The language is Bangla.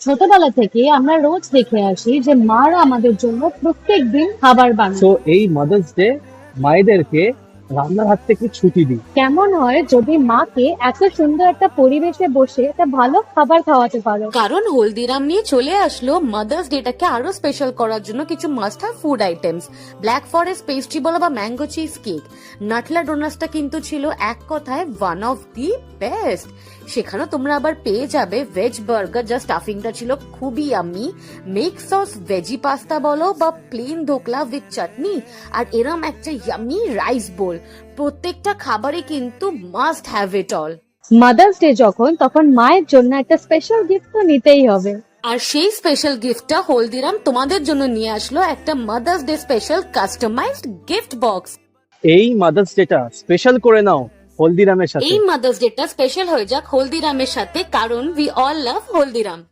ছোটবেলা থেকে আমরা রোজ দেখে আসি যে মারা আমাদের জন্য প্রত্যেক দিন খাবার সো বানায়। এই মাদার্স ডে মায়েদেরকে রান্নার হাত থেকে ছুটি দিই। কেমন হয় যদি মাকে এত সুন্দর একটা পরিবেশে বসে একটা ভালো খাবার খাওয়াতে পারো? কারণ হলদিরাম নিয়ে চলে আসলো মাদার্স ডেটাকে আরো স্পেশাল করার জন্য কিছু must have food items. Black forest pastry বলো বা ম্যাঙ্গো চিজ কেক, নাটলা ডোনাসটা কিন্তু ছিল এক কথায় ওয়ান অফ দি বেস্ট। সেখানেও তোমরা আবার পেয়ে যাবে ভেজ বার্গার, যা স্টাফিংটা ছিল খুবই yummy. Mix sauce veggie pasta বলো বা প্লেন ধোকলা উইথ চাটনি, আর এরম একটা ইয়াম্মি রাইস বোল। প্রত্যেকটা খাবারে কিন্তু must have it all. Mother's day যখন, তখন মায়ের জন্য একটা স্পেশাল গিফট তো নিতেই হবে। আর সেই স্পেশাল গিফটটা হলদিরাম তোমাদের জন্য নিয়ে আসলো একটা mother's day special customised gift box. এই মাদার্স ডেটা স্পেশাল করে নাও হলদিরামের সাথে। এই মাদার্স ডেটা স্পেশাল হয়ে যাক হলদিরামের সাথে, কারণ উই অল লাভ হলদিরাম।